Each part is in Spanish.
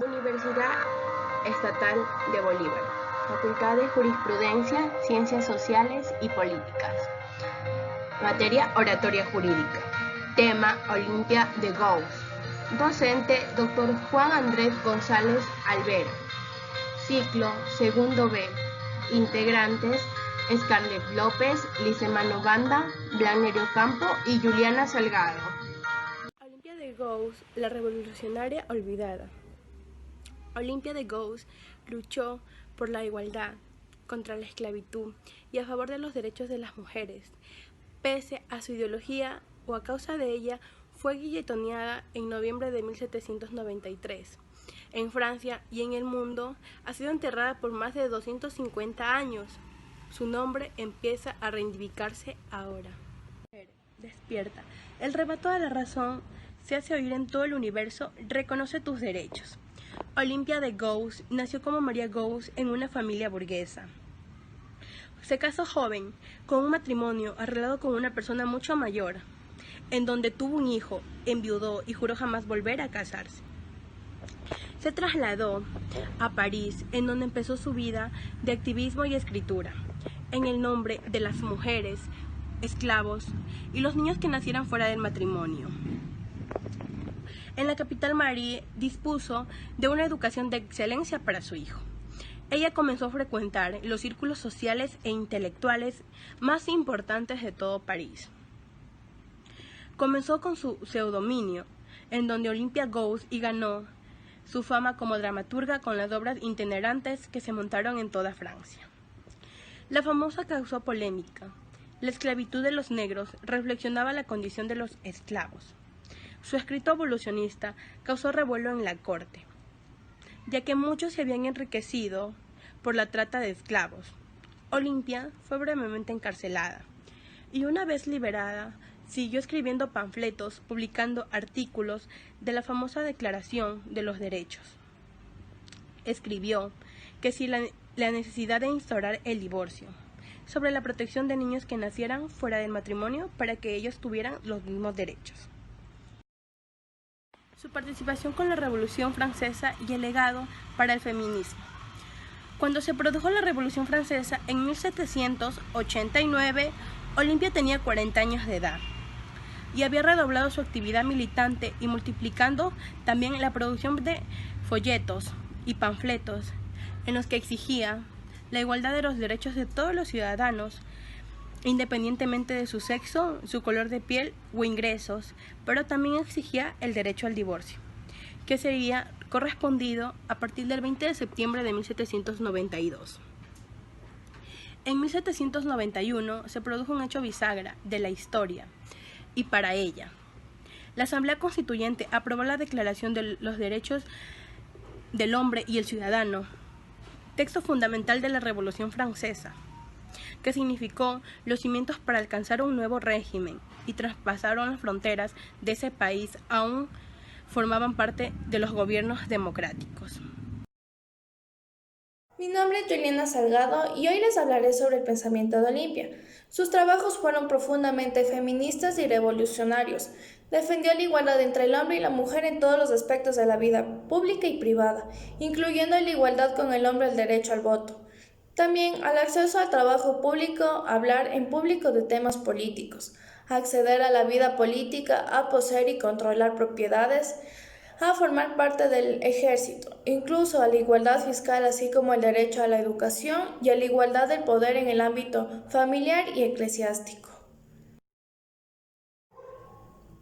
Universidad Estatal de Bolívar, Facultad de Jurisprudencia, Ciencias Sociales y Políticas. Materia Oratoria Jurídica. Tema Olimpia de Gauss. Docente Dr. Juan Andrés González Alvera. Ciclo Segundo B. Integrantes Scarlett López, Licemano Banda, Blannerio Campo y Juliana Salgado. Olimpia de Gauss, la revolucionaria olvidada. Olimpia de Gauss luchó por la igualdad, contra la esclavitud y a favor de los derechos de las mujeres. Pese a su ideología o a causa de ella, fue guillotineada en noviembre de 1793. En Francia y en el mundo ha sido enterrada por más de 250 años. Su nombre empieza a reivindicarse ahora. Despierta. El rebato a la razón se hace oír en todo el universo. Reconoce tus derechos. Olimpia de Gauss nació como María Gauss en una familia burguesa. Se casó joven, con un matrimonio arreglado con una persona mucho mayor, en donde tuvo un hijo, enviudó y juró jamás volver a casarse. Se trasladó a París, en donde empezó su vida de activismo y escritura, en el nombre de las mujeres, esclavos y los niños que nacieran fuera del matrimonio. En la capital Marie dispuso de una educación de excelencia para su hijo. Ella comenzó a frecuentar los círculos sociales e intelectuales más importantes de todo París. Comenzó con su pseudonimio, en donde Olimpia Gauss, y ganó su fama como dramaturga con las obras itinerantes que se montaron en toda Francia. La famosa causó polémica. La esclavitud de los negros reflexionaba la condición de los esclavos. Su escrito abolicionista causó revuelo en la corte, ya que muchos se habían enriquecido por la trata de esclavos. Olimpia fue brevemente encarcelada y una vez liberada siguió escribiendo panfletos, publicando artículos de la famosa Declaración de los Derechos. Escribió que si la necesidad de instaurar el divorcio, sobre la protección de niños que nacieran fuera del matrimonio para que ellos tuvieran los mismos derechos. Su participación con la Revolución Francesa y el legado para el feminismo. Cuando se produjo la Revolución Francesa en 1789, Olimpia tenía 40 años de edad y había redoblado su actividad militante y multiplicando también la producción de folletos y panfletos en los que exigía la igualdad de los derechos de todos los ciudadanos, independientemente de su sexo, su color de piel o ingresos, pero también exigía el derecho al divorcio, que sería correspondido a partir del 20 de septiembre de 1792. En 1791 se produjo un hecho bisagra de la historia, y para ella, la Asamblea Constituyente aprobó la Declaración de los Derechos del Hombre y el Ciudadano, texto fundamental de la Revolución Francesa, que significó los cimientos para alcanzar un nuevo régimen y traspasaron las fronteras de ese país, aún formaban parte de los gobiernos democráticos. Mi nombre es Juliana Salgado y hoy les hablaré sobre el pensamiento de Olimpia. Sus trabajos fueron profundamente feministas y revolucionarios. Defendió la igualdad entre el hombre y la mujer en todos los aspectos de la vida pública y privada, incluyendo la igualdad con el hombre el derecho al voto. También al acceso al trabajo público, hablar en público de temas políticos, acceder a la vida política, a poseer y controlar propiedades, a formar parte del ejército, incluso a la igualdad fiscal, así como el derecho a la educación y a la igualdad del poder en el ámbito familiar y eclesiástico.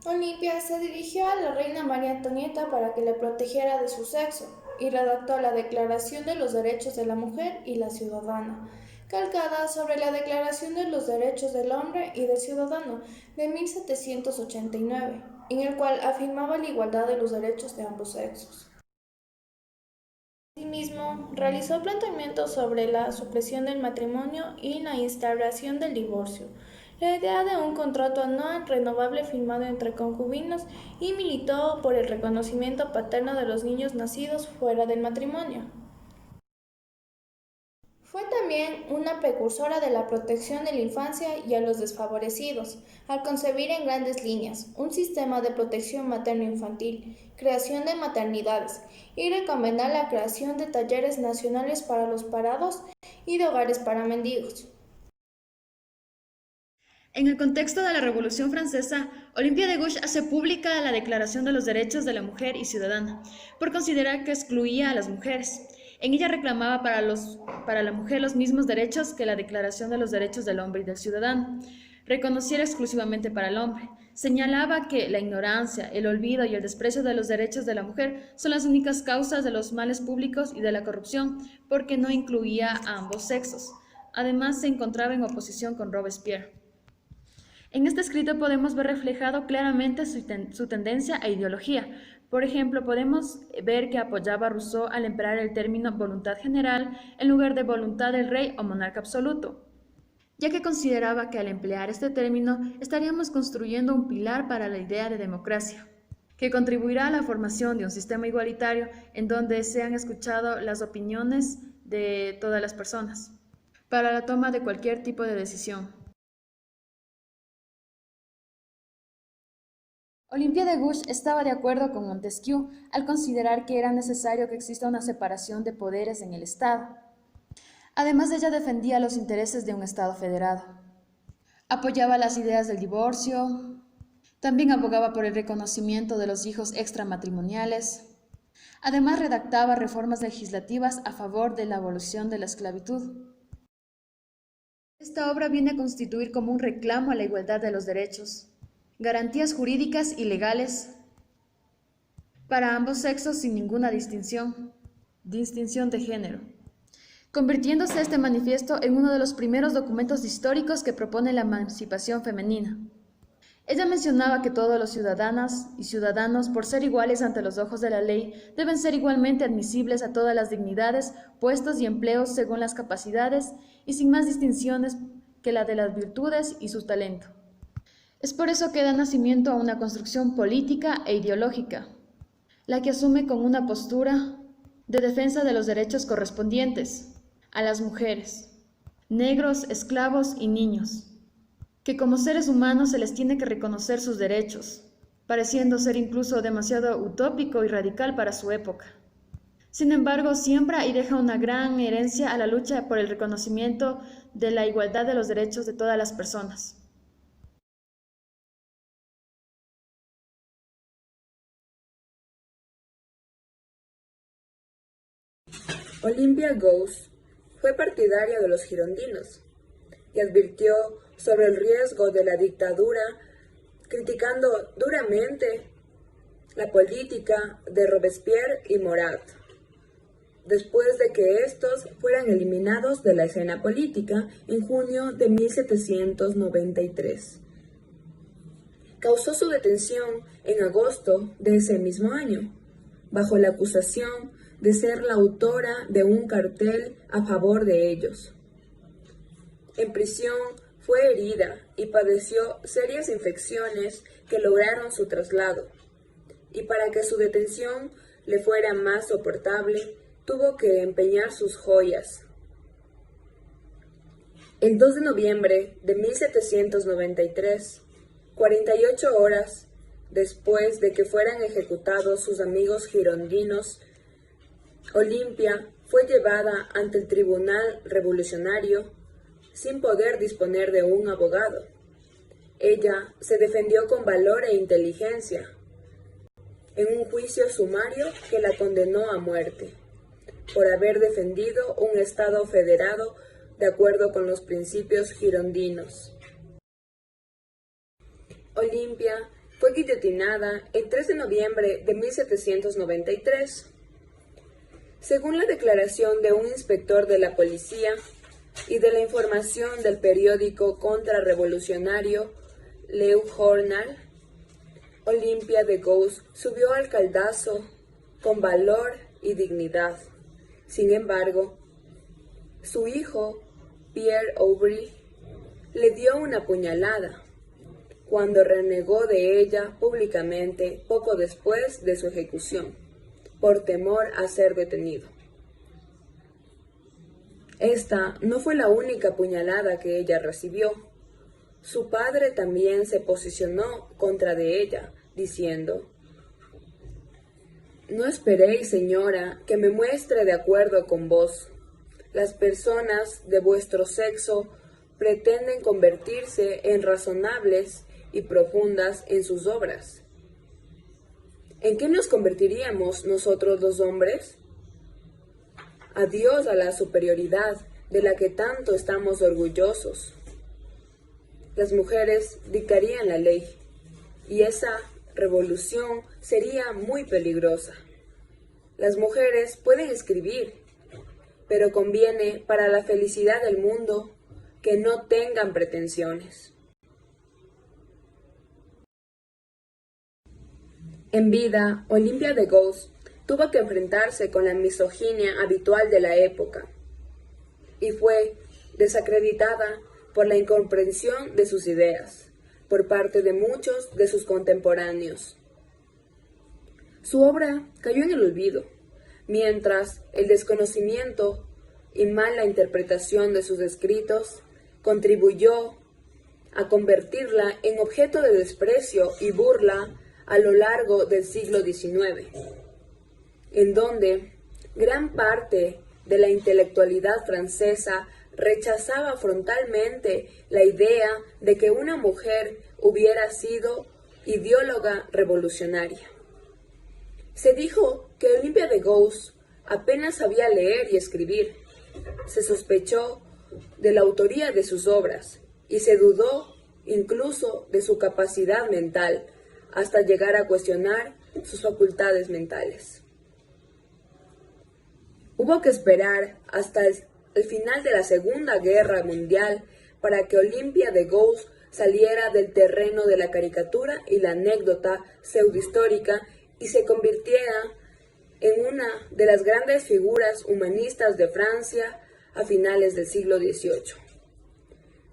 Olimpia se dirigió a la reina María Antonieta para que le protegiera de su sexo y redactó la Declaración de los Derechos de la Mujer y la Ciudadana, calcada sobre la Declaración de los Derechos del Hombre y del Ciudadano de 1789, en el cual afirmaba la igualdad de los derechos de ambos sexos. Asimismo, realizó planteamientos sobre la supresión del matrimonio y la instauración del divorcio, la idea de un contrato anual renovable firmado entre concubinos y militó por el reconocimiento paterno de los niños nacidos fuera del matrimonio. Fue también también una precursora de la protección de la infancia y a los desfavorecidos, al concebir en grandes líneas un sistema de protección materno-infantil, creación de maternidades y recomendar la creación de talleres nacionales para los parados y de hogares para mendigos. En el contexto de la Revolución Francesa, Olympia de Gouges hace pública la Declaración de los Derechos de la Mujer y Ciudadana, por considerar que excluía a las mujeres. En ella reclamaba para la mujer los mismos derechos que la Declaración de los Derechos del Hombre y del Ciudadano, reconociera exclusivamente para el hombre. Señalaba que la ignorancia, el olvido y el desprecio de los derechos de la mujer son las únicas causas de los males públicos y de la corrupción, porque no incluía a ambos sexos. Además, se encontraba en oposición con Robespierre. En este escrito podemos ver reflejado claramente su tendencia e ideología. Por ejemplo, podemos ver que apoyaba a Rousseau al emplear el término voluntad general en lugar de voluntad del rey o monarca absoluto, ya que consideraba que al emplear este término estaríamos construyendo un pilar para la idea de democracia, que contribuirá a la formación de un sistema igualitario en donde sean escuchadas las opiniones de todas las personas, para la toma de cualquier tipo de decisión. Olympia de Gouges estaba de acuerdo con Montesquieu al considerar que era necesario que exista una separación de poderes en el Estado. Además, ella defendía los intereses de un Estado federado. Apoyaba las ideas del divorcio, también abogaba por el reconocimiento de los hijos extramatrimoniales. Además, redactaba reformas legislativas a favor de la abolición de la esclavitud. Esta obra viene a constituir como un reclamo a la igualdad de los derechos, garantías jurídicas y legales para ambos sexos sin ninguna distinción de género, convirtiéndose este manifiesto en uno de los primeros documentos históricos que propone la emancipación femenina. Ella mencionaba que todos los ciudadanas y ciudadanos, por ser iguales ante los ojos de la ley, deben ser igualmente admisibles a todas las dignidades, puestos y empleos según las capacidades y sin más distinciones que la de las virtudes y su talento. Es por eso que da nacimiento a una construcción política e ideológica, la que asume con una postura de defensa de los derechos correspondientes a las mujeres, negros, esclavos y niños, que como seres humanos se les tiene que reconocer sus derechos, pareciendo ser incluso demasiado utópico y radical para su época. Sin embargo, siembra y deja una gran herencia a la lucha por el reconocimiento de la igualdad de los derechos de todas las personas. Olympia Gouges fue partidaria de los girondinos y advirtió sobre el riesgo de la dictadura, criticando duramente la política de Robespierre y Marat, después de que estos fueran eliminados de la escena política en junio de 1793. Causó su detención en agosto de ese mismo año, bajo la acusación de ser la autora de un cartel a favor de ellos. En prisión fue herida y padeció serias infecciones que lograron su traslado, y para que su detención le fuera más soportable, tuvo que empeñar sus joyas. El 2 de noviembre de 1793, 48 horas después de que fueran ejecutados sus amigos girondinos, Olympia fue llevada ante el Tribunal Revolucionario sin poder disponer de un abogado. Ella se defendió con valor e inteligencia en un juicio sumario que la condenó a muerte por haber defendido un Estado federado de acuerdo con los principios girondinos. Olympia fue guillotinada el 3 de noviembre de 1793. Según la declaración de un inspector de la policía y de la información del periódico contrarrevolucionario Le Journal, Olympia de Gouges subió al caldazo con valor y dignidad. Sin embargo, su hijo, Pierre Aubry, le dio una puñalada cuando renegó de ella públicamente poco después de su ejecución, por temor a ser detenido. Esta no fue la única puñalada que ella recibió. Su padre también se posicionó contra de ella, diciendo: «No esperéis, señora, que me muestre de acuerdo con vos. Las personas de vuestro sexo pretenden convertirse en razonables y profundas en sus obras. ¿En qué nos convertiríamos nosotros los hombres? Adiós a la superioridad de la que tanto estamos orgullosos. Las mujeres dictarían la ley, y esa revolución sería muy peligrosa. Las mujeres pueden escribir, pero conviene para la felicidad del mundo que no tengan pretensiones». En vida, Olympia de Gauss tuvo que enfrentarse con la misoginia habitual de la época y fue desacreditada por la incomprensión de sus ideas por parte de muchos de sus contemporáneos. Su obra cayó en el olvido, mientras el desconocimiento y mala interpretación de sus escritos contribuyó a convertirla en objeto de desprecio y burla a lo largo del siglo XIX, en donde gran parte de la intelectualidad francesa rechazaba frontalmente la idea de que una mujer hubiera sido ideóloga revolucionaria. Se dijo que Olympia de Gauss apenas sabía leer y escribir. Se sospechó de la autoría de sus obras y se dudó incluso de su capacidad mental, hasta llegar a cuestionar sus facultades mentales. Hubo que esperar hasta el final de la Segunda Guerra Mundial para que Olympia de Gauss saliera del terreno de la caricatura y la anécdota pseudohistórica y se convirtiera en una de las grandes figuras humanistas de Francia a finales del siglo XVIII.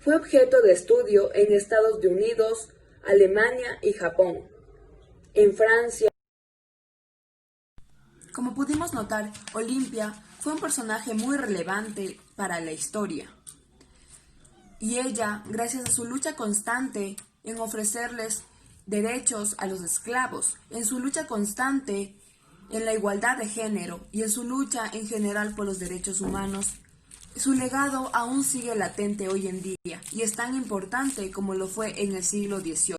Fue objeto de estudio en Estados Unidos, Alemania y Japón. En Francia. Como pudimos notar, Olympia fue un personaje muy relevante para la historia. Y ella, gracias a su lucha constante en ofrecerles derechos a los esclavos, en su lucha constante en la igualdad de género y en su lucha en general por los derechos humanos, su legado aún sigue latente hoy en día y es tan importante como lo fue en el siglo XVIII.